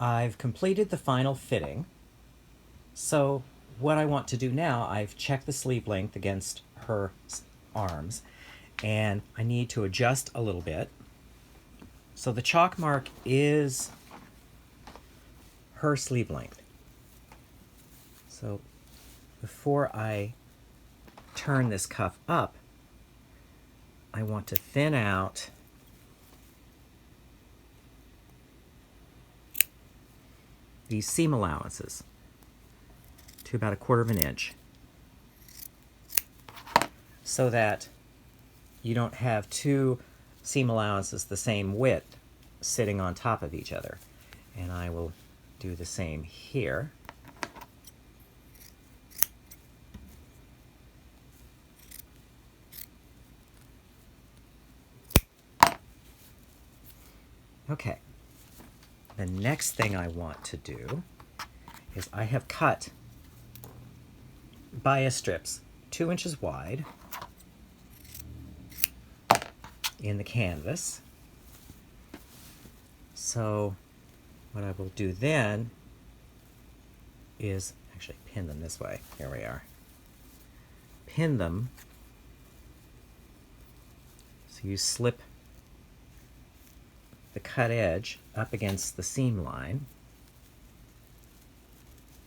I've completed the final fitting. So what I want to do now, I've checked the sleeve length against her arms, and I need to adjust a little bit. So the chalk mark is her sleeve length. So before I turn this cuff up, I want to thin out these seam allowances to about 1/4 of an inch so that you don't have two seam allowances the same width sitting on top of each other. And I will do the same here. Okay. The next thing I want to do is I have cut bias strips 2 inches wide in the canvas. So what I will do then is actually pin them this way. Here we are. Pin them so you slip the cut edge up against the seam line,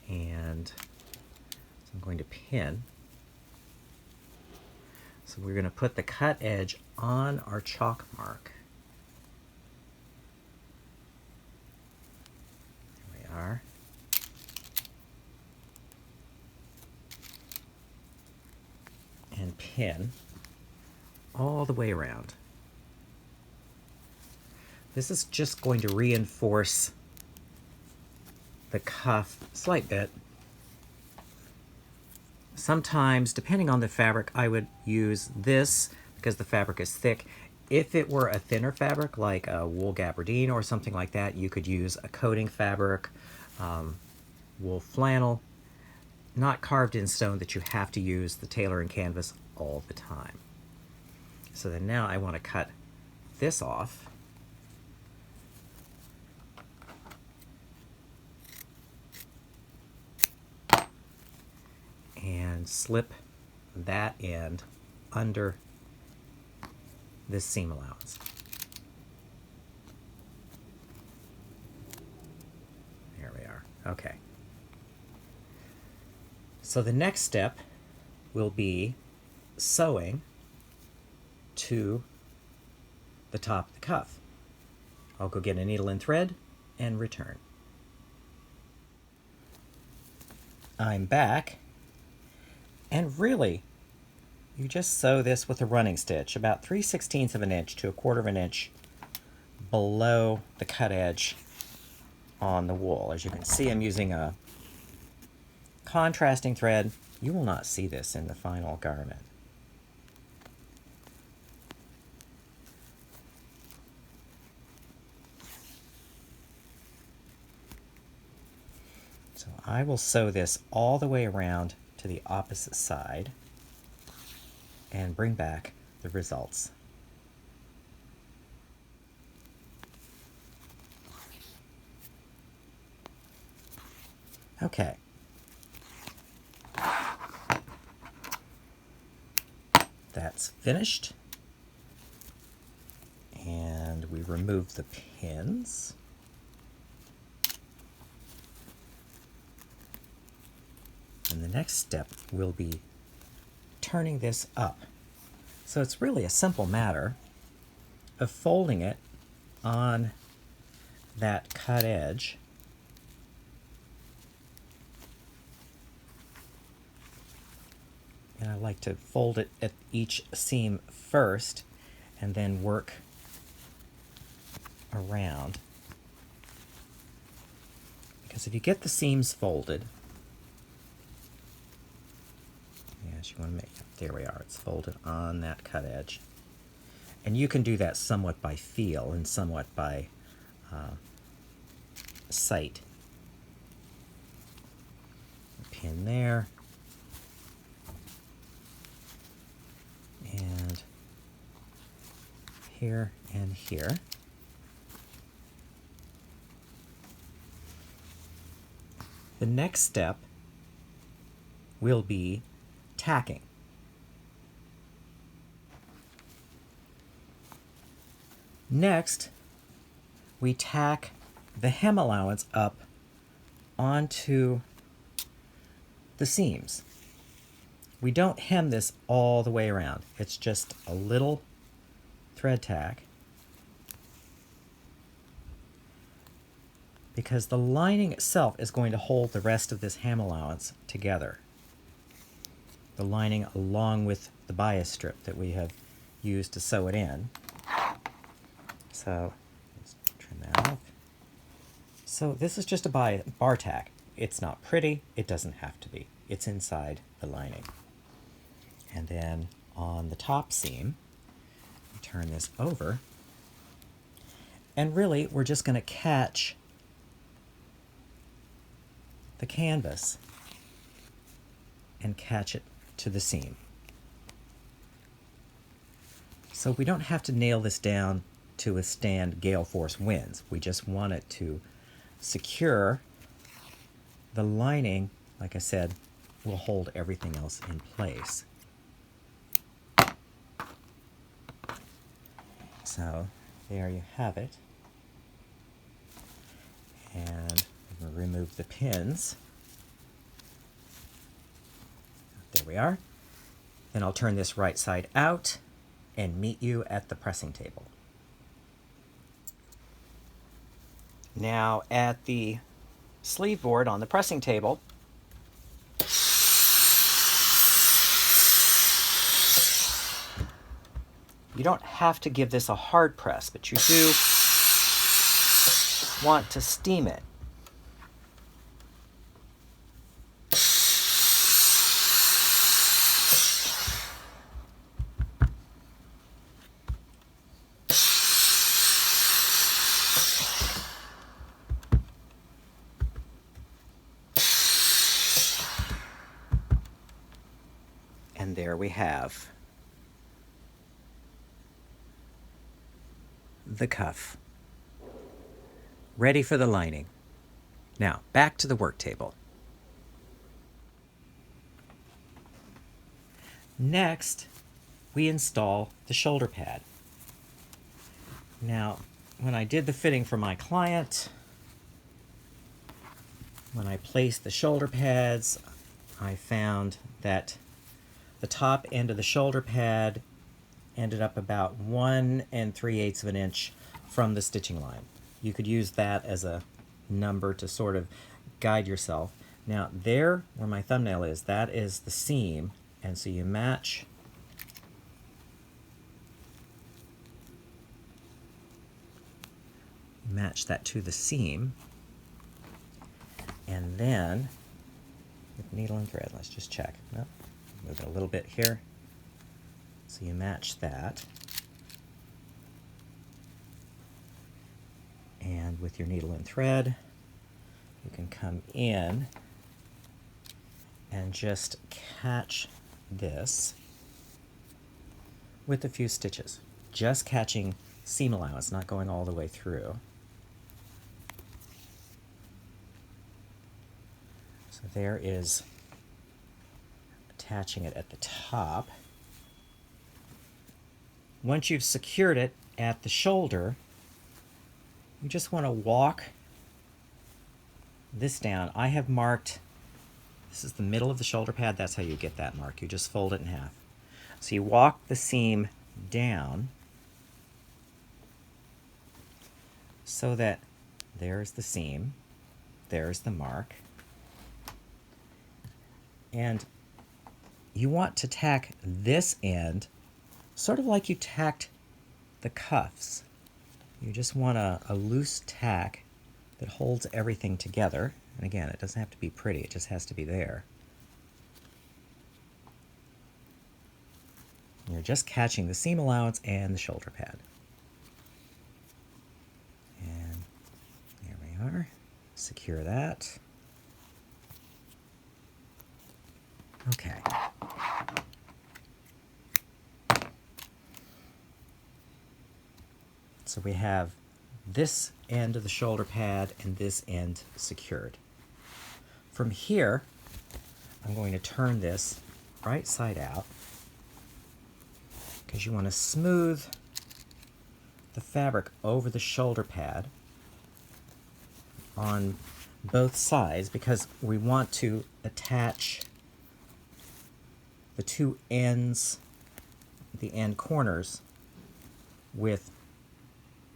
and so I'm going to pin. So we're going to put the cut edge on our chalk mark. There we are. And pin all the way around. This is just going to reinforce the cuff a slight bit. Sometimes, depending on the fabric, I would use this because the fabric is thick. If it were a thinner fabric, like a wool gabardine or something like that, you could use a coating fabric, wool flannel, not carved in stone that you have to use the tailoring canvas all the time. So then now I want to cut this off. And slip that end under this seam allowance. There we are. Okay. So the next step will be sewing to the top of the cuff. I'll go get a needle and thread and return. I'm back. And really, you just sew this with a running stitch, about 3/16 of an inch to 1/4 of an inch below the cut edge on the wool. As you can see, I'm using a contrasting thread. You will not see this in the final garment. So I will sew this all the way around to the opposite side and bring back the results. Okay. That's finished. And we remove the pins. And the next step will be turning this up. So it's really a simple matter of folding it on that cut edge. And I like to fold it at each seam first and then work around. Because if you get the seams folded, yes, you want to make, there we are, it's folded on that cut edge. And you can do that somewhat by feel and somewhat by sight. Pin there. And here and here. The next step will be tacking. Next, we tack the hem allowance up onto the seams. We don't hem this all the way around. It's just a little thread tack because the lining itself is going to hold the rest of this hem allowance together. The lining along with the bias strip that we have used to sew it in. So let's trim that off. So this is just a bar tack. It's not pretty. It doesn't have to be. It's inside the lining. And then on the top seam, turn this over. And really, we're just going to catch the canvas and catch it to the seam. So we don't have to nail this down to withstand gale force winds. We just want it to secure the lining. Like I said, will hold everything else in place. So there you have it. And we'll remove the pins. There we are. Then I'll turn this right side out and meet you at the pressing table. Now at the sleeve board on the pressing table, you don't have to give this a hard press, but you do want to steam it. And there we have the cuff, ready for the lining. Now, back to the work table. Next, we install the shoulder pad. Now, when I did the fitting for my client, when I placed the shoulder pads, I found that the top end of the shoulder pad ended up about 1 3/8 of an inch from the stitching line. You could use that as a number to sort of guide yourself. Now there, where my thumbnail is, that is the seam, and so you match that to the seam, and then with needle and thread, let's just check. Nope. Move it a little bit here. So you match that. And with your needle and thread, you can come in and just catch this with a few stitches. Just catching seam allowance, not going all the way through. So there is attaching it at the top. Once you've secured it at the shoulder, you just want to walk this down. I have marked, this is the middle of the shoulder pad, that's how you get that mark. You just fold it in half. So you walk the seam down so that there's the seam, there's the mark, and you want to tack this end sort of like you tacked the cuffs. You just want a loose tack that holds everything together. And again, it doesn't have to be pretty, it just has to be there. You're just catching the seam allowance and the shoulder pad. And there we are. Secure that. Okay. So we have this end of the shoulder pad and this end secured. From here, I'm going to turn this right side out because you want to smooth the fabric over the shoulder pad on both sides because we want to attach the two ends, the end corners, with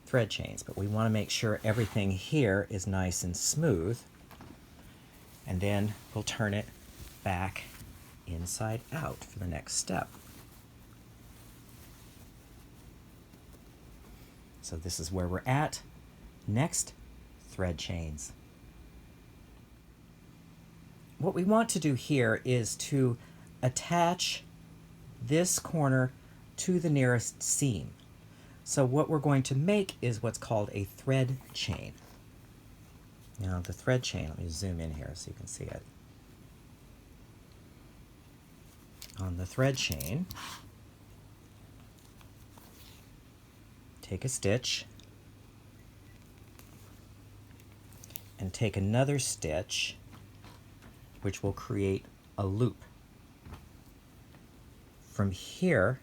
thread chains, but we want to make sure everything here is nice and smooth, and then we'll turn it back inside out for the next step. So this is where we're at. Next, thread chains. What we want to do here is to attach this corner to the nearest seam. So what we're going to make is what's called a thread chain. Now the thread chain, let me zoom in here so you can see it. On the thread chain, take a stitch and take another stitch, which will create a loop. From here,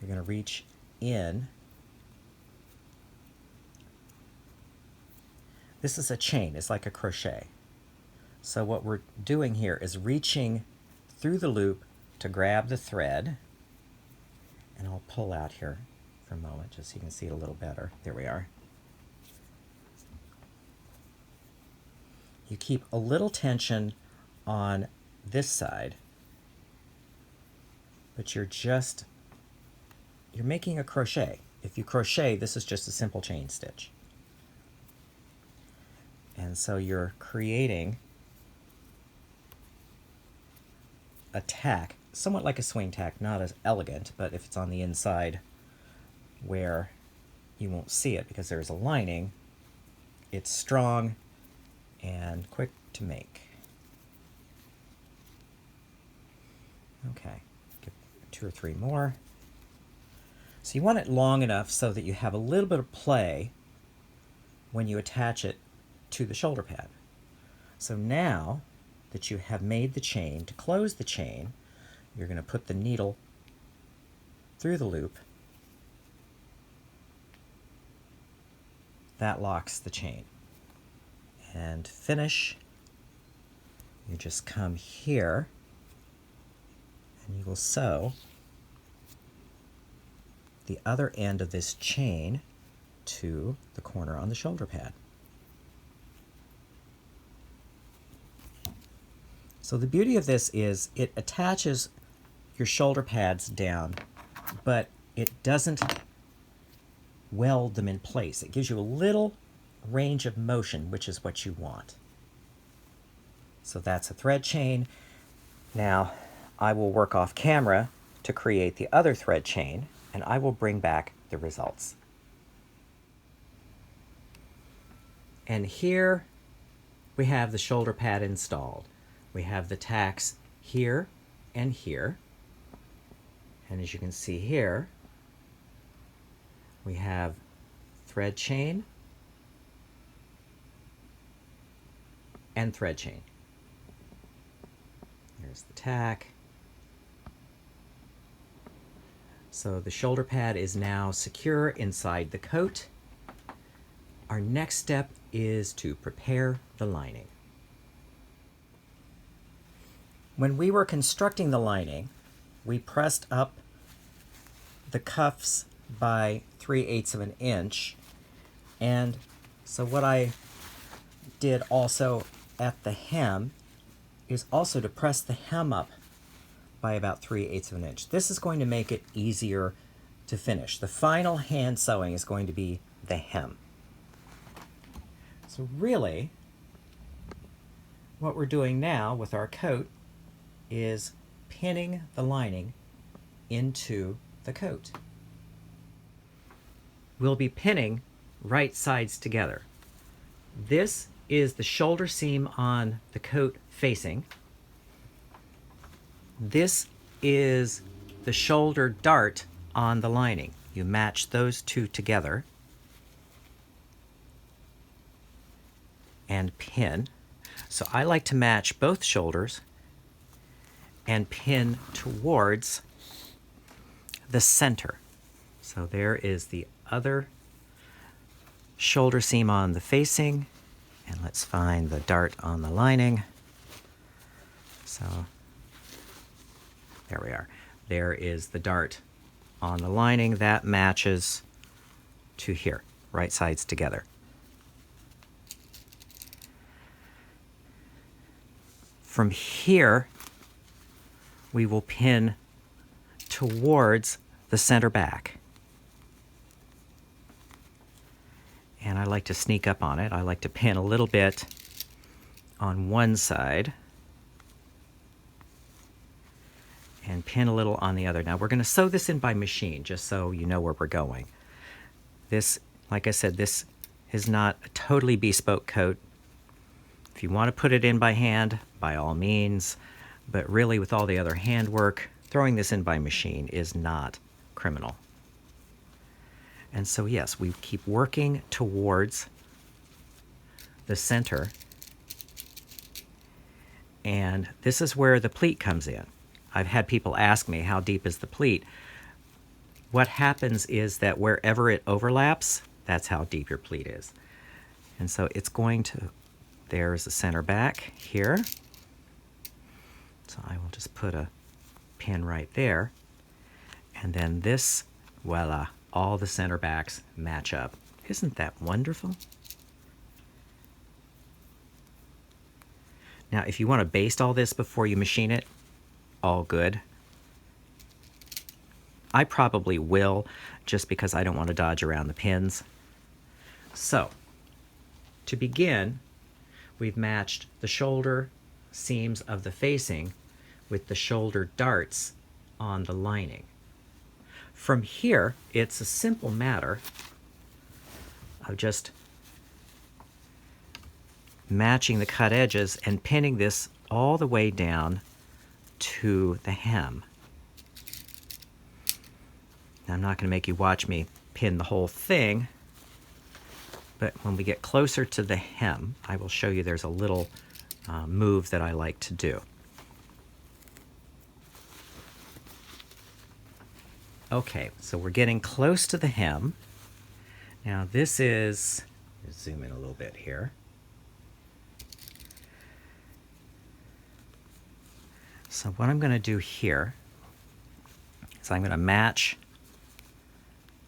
you're going to reach in. This is a chain, it's like a crochet. So what we're doing here is reaching through the loop to grab the thread, and I'll pull out here for a moment just so you can see it a little better. There we are. You keep a little tension on this side, but you're making a crochet. If you crochet, this is just a simple chain stitch. And so you're creating a tack, somewhat like a swing tack, not as elegant, but if it's on the inside where you won't see it because there's a lining, it's strong and quick to make. Okay, give 2 or 3 more. So you want it long enough so that you have a little bit of play when you attach it to the shoulder pad. So now that you have made the chain, to close the chain, you're going to put the needle through the loop. That locks the chain. And finish, you just come here and you will sew the other end of this chain to the corner on the shoulder pad. So the beauty of this is it attaches your shoulder pads down, but it doesn't weld them in place. It gives you a little range of motion, which is what you want. So that's a thread chain. Now I will work off camera to create the other thread chain, and I will bring back the results. And here we have the shoulder pad installed. We have the tacks here and here. And as you can see here, we have thread chain and thread chain. Here's the tack. So the shoulder pad is now secure inside the coat. Our next step is to prepare the lining. When we were constructing the lining, we pressed up the cuffs by 3/8 of an inch. And so what I did also at the hem is also to press the hem up by about 3/8 of an inch. This is going to make it easier to finish. The final hand sewing is going to be the hem. So really, what we're doing now with our coat is pinning the lining into the coat. We'll be pinning right sides together. This is the shoulder seam on the coat facing. This is the shoulder dart on the lining. You match those two together. and pin. So I like to match both shoulders and pin towards the center. So there is the other shoulder seam on the facing, and let's find the dart on the lining. So there we are. There is the dart on the lining that matches to here, right sides together. From here, we will pin towards the center back. And I like to sneak up on it. I like to pin a little bit on one side and pin a little on the other. Now we're going to sew this in by machine, just so you know where we're going. This, like I said, this is not a totally bespoke coat. If you want to put it in by hand, by all means, but really with all the other handwork, throwing this in by machine is not criminal. And so yes, we keep working towards the center, and this is where the pleat comes in. I've had people ask me, how deep is the pleat? What happens is that wherever it overlaps, that's how deep your pleat is. And so it's going to, there's the center back here. So I will just put a pin right there. And then this, voila, all the center backs match up. Isn't that wonderful? Now, if you want to baste all this before you machine it, all good. I probably will, just because I don't want to dodge around the pins. So, to begin, we've matched the shoulder seams of the facing with the shoulder darts on the lining. From here, it's a simple matter of just matching the cut edges and pinning this all the way down to the hem. Now, I'm not going to make you watch me pin the whole thing, but when we get closer to the hem, I will show you there's a little move that I like to do. Okay, so we're getting close to the hem. Now this is, let's zoom in a little bit here. So what I'm going to do here is I'm going to match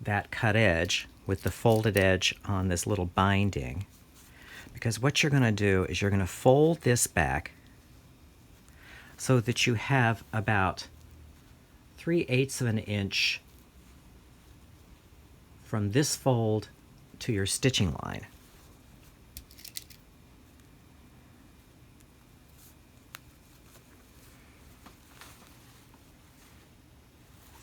that cut edge with the folded edge on this little binding, because what you're going to do is you're going to fold this back so that you have about 3/8 of an inch from this fold to your stitching line.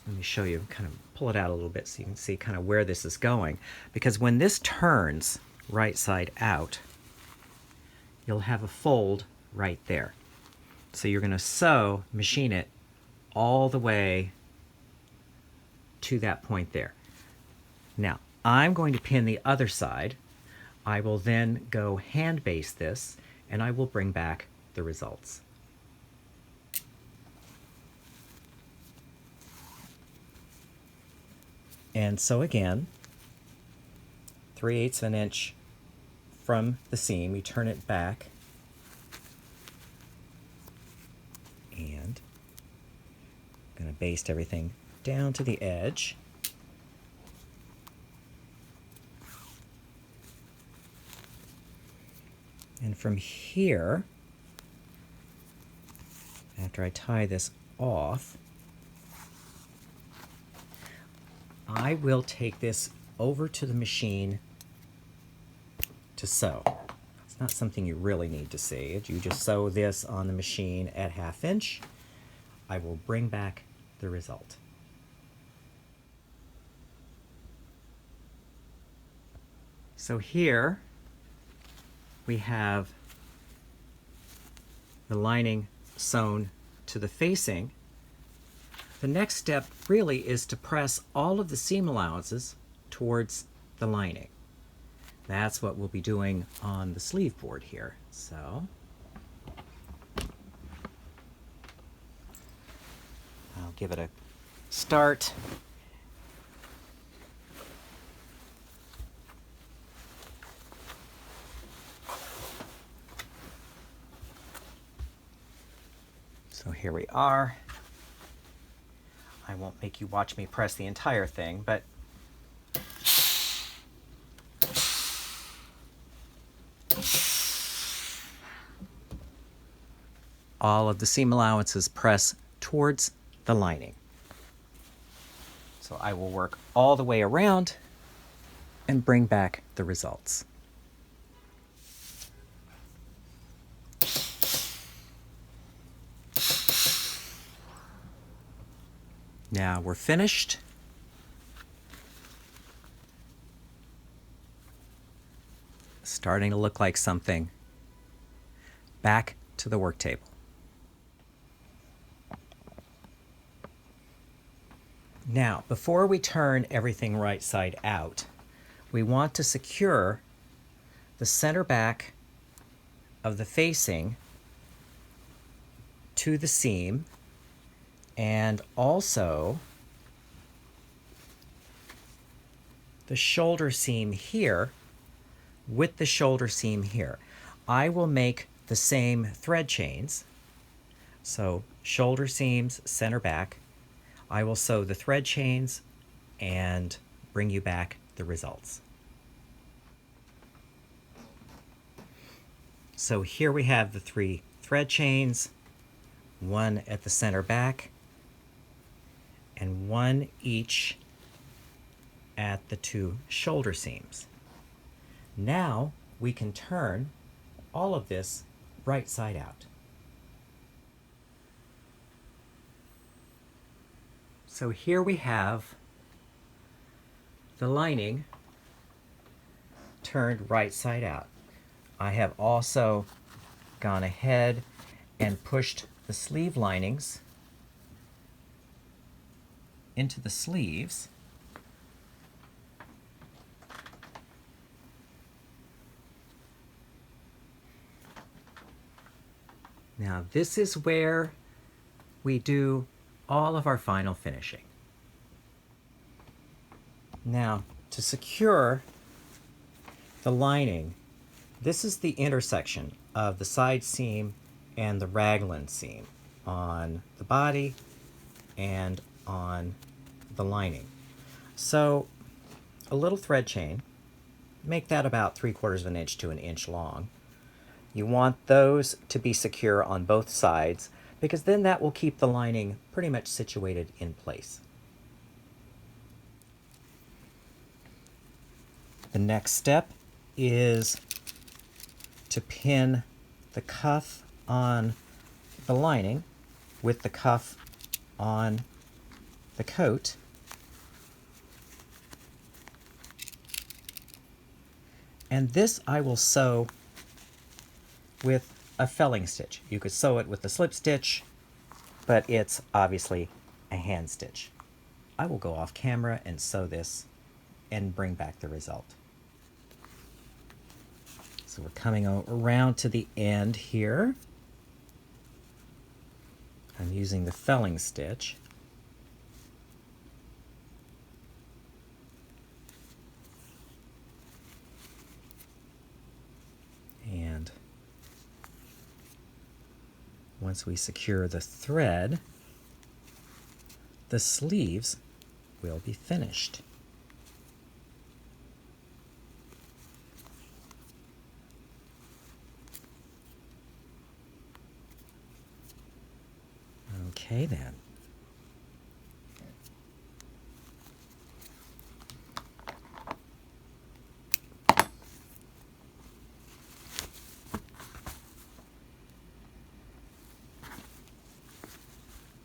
Let me show you, kind of pull it out a little bit so you can see kind of where this is going. Because when this turns right side out, you'll have a fold right there. So you're going to sew, machine it all the way to that point there. Now, I'm going to pin the other side. I will then go hand baste this, and I will bring back the results. And so again, 3/8 of an inch from the seam, we turn it back, and I'm going to baste everything down to the edge. And from here, after I tie this off, I will take this over to the machine to sew. It's not something you really need to see. You just sew this on the machine at 1/2 inch. I will bring back the result. So here we have the lining sewn to the facing. The next step really is to press all of the seam allowances towards the lining. That's what we'll be doing on the sleeve board here. So I'll give it a start. So here we are. I won't make you watch me press the entire thing, but all of the seam allowances press towards the lining. So I will work all the way around and bring back the results. Now we're finished. Starting to look like something. Back to the work table. Now, before we turn everything right side out, we want to secure the center back of the facing to the seam, and also the shoulder seam here with the shoulder seam here. I will make the same thread chains. So shoulder seams, center back. I will sew the thread chains and bring you back the results. So here we have the 3 thread chains, one at the center back, and one each at the 2 shoulder seams. Now we can turn all of this right side out. So here we have the lining turned right side out. I have also gone ahead and pushed the sleeve linings into the sleeves. Now this is where we do all of our final finishing. Now, to secure the lining, this is the intersection of the side seam and the raglan seam on the body and on the lining. So a little thread chain, make that about 3/4 of an inch to an inch long. You want those to be secure on both sides, because then that will keep the lining pretty much situated in place. The next step is to pin the cuff on the lining with the cuff on the coat. And this I will sew with a felling stitch. You could sew it with a slip stitch, but it's obviously a hand stitch. I will go off camera and sew this and bring back the result. So we're coming around to the end here. I'm using the felling stitch. And once we secure the thread, the sleeves will be finished. Okay then.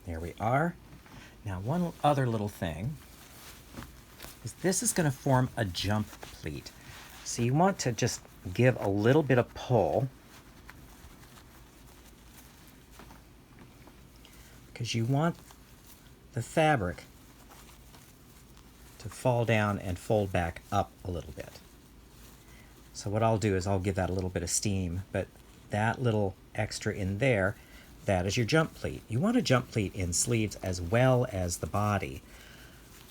There we are. Now one other little thing is this is going to form a jump pleat. So you want to just give a little bit of pull, because you want the fabric to fall down and fold back up a little bit. So what I'll do is I'll give that a little bit of steam, but that little extra in there, that is your jump pleat. You want a jump pleat in sleeves as well as the body,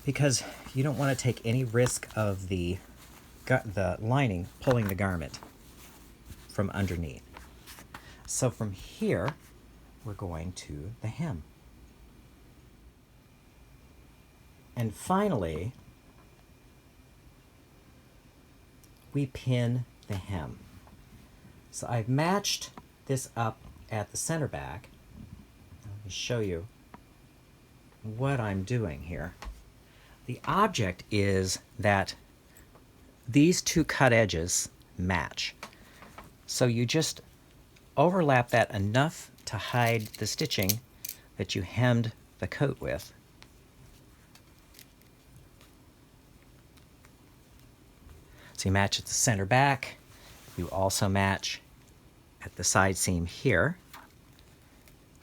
because you don't want to take any risk of the lining pulling the garment from underneath. So from here, we're going to the hem. And finally, we pin the hem. So I've matched this up at the center back. Let me show you what I'm doing here. The object is that these two cut edges match. So you just overlap that enough to hide the stitching that you hemmed the coat with. So you match at the center back. You also match at the side seam here.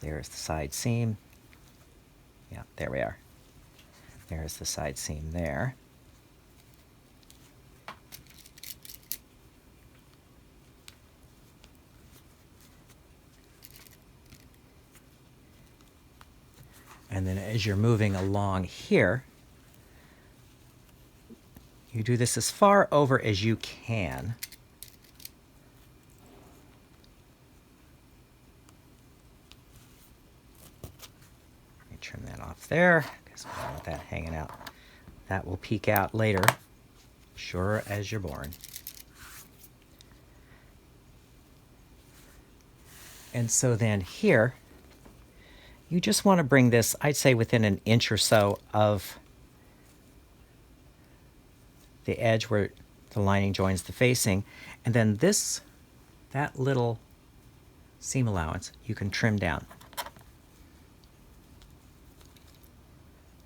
There's the side seam. Yeah, there we are. There's the side seam there. And then as you're moving along here, you do this as far over as you can. Let me trim that off there, because I don't want that hanging out. That will peek out later, sure as you're born. And so then here, you just want to bring this, I'd say, within an inch or so of the edge where the lining joins the facing. And then that little seam allowance, you can trim down.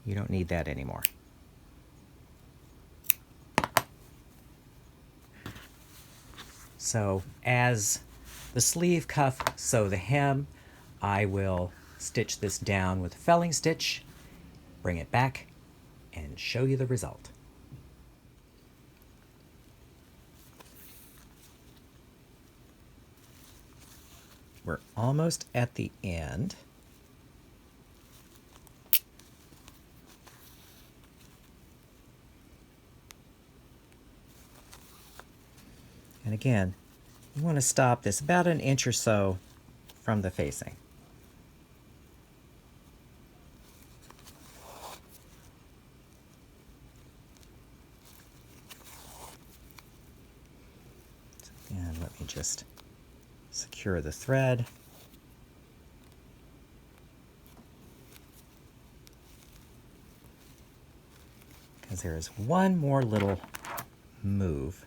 You don't need that anymore. So as the sleeve cuff, so the hem, I will stitch this down with a felling stitch, bring it back, and show you the result. We're almost at the end. And again, you want to stop this about an inch or so from the facing. And let me just secure the thread. Because there is one more little move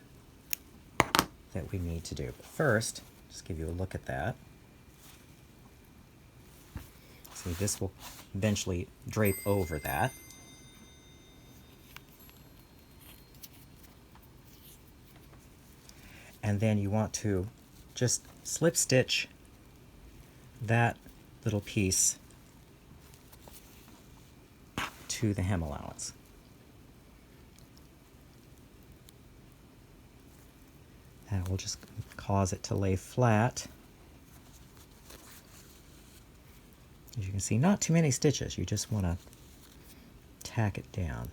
that we need to do. But first, just give you a look at that. See, this will eventually drape over that. And then you want to just slip stitch that little piece to the hem allowance. That will just cause it to lay flat. As you can see, not too many stitches. You just want to tack it down.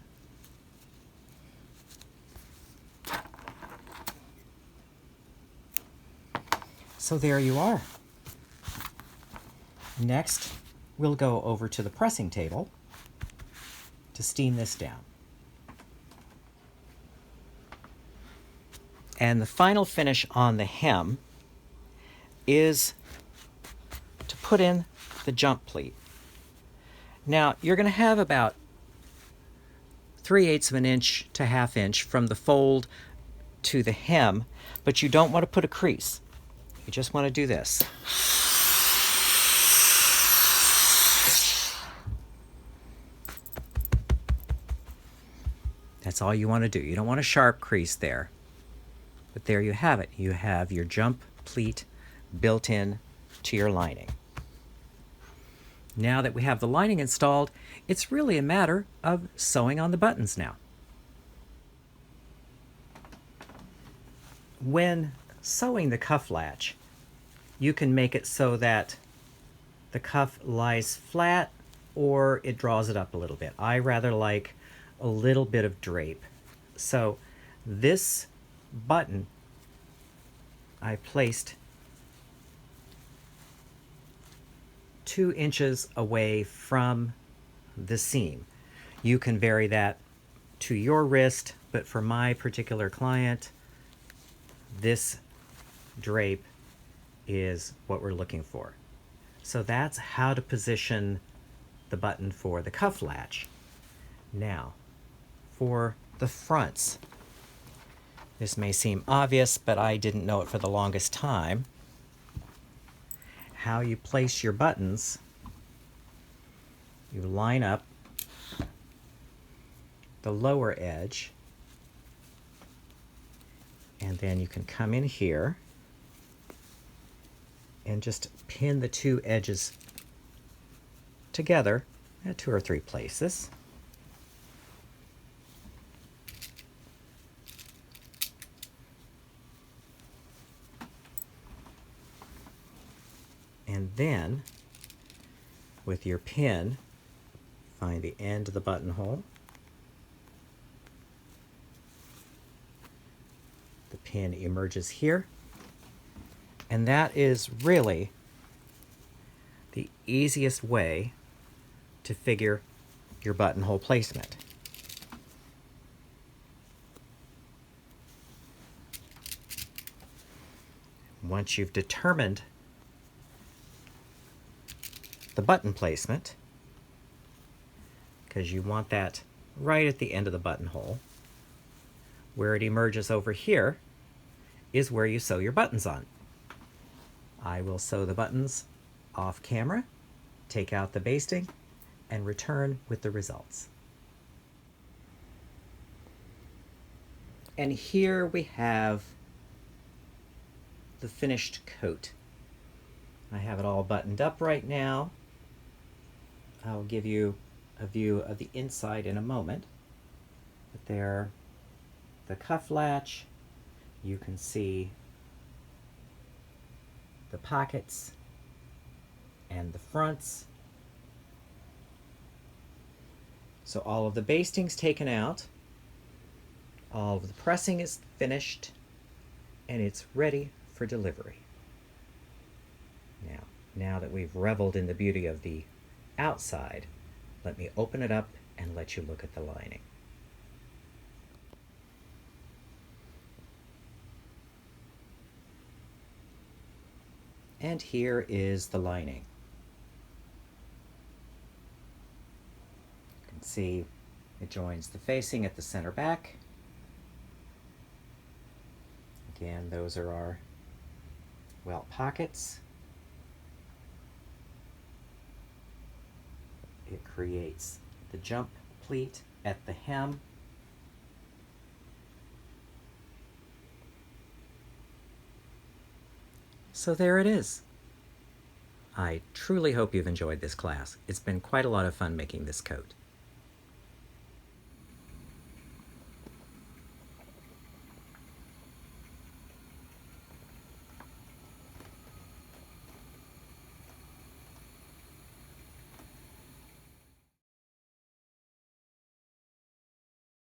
So there you are. Next, we'll go over to the pressing table to steam this down. And the final finish on the hem is to put in the jump pleat. Now, you're going to have about 3/8 of an inch to 1/2 inch from the fold to the hem, but you don't want to put a crease. You just want to do this. That's all you want to do. You don't want a sharp crease there. But there you have it. You have your jump pleat built in to your lining. Now that we have the lining installed, it's really a matter of sewing on the buttons now. when sewing the cuff latch, you can make it so that the cuff lies flat or it draws it up a little bit. I rather like a little bit of drape. So this button I placed 2 inches away from the seam. You can vary that to your wrist, but for my particular client, this drape is what we're looking for. So that's how to position the button for the cuff latch. Now, for the fronts, this may seem obvious, but I didn't know it for the longest time. How you place your buttons, you line up the lower edge, and then you can come in here and just pin the 2 edges together at 2 or 3 places. And then, with your pin, find the end of the buttonhole. The pin emerges here. And that is really the easiest way to figure your buttonhole placement. Once you've determined the button placement, because you want that right at the end of the buttonhole, where it emerges over here is where you sew your buttons on. I will sew the buttons off camera, take out the basting, and return with the results. And here we have the finished coat. I have it all buttoned up right now. I'll give you a view of the inside in a moment. But there, the cuff latch, you can see the pockets and the fronts. So all of the basting's taken out, all of the pressing is finished, and it's ready for delivery. Now that we've reveled in the beauty of the outside, let me open it up and let you look at the lining. And here is the lining. You can see it joins the facing at the center back. Again, those are our welt pockets. It creates the jump pleat at the hem. So there it is. I truly hope you've enjoyed this class. It's been quite a lot of fun making this coat.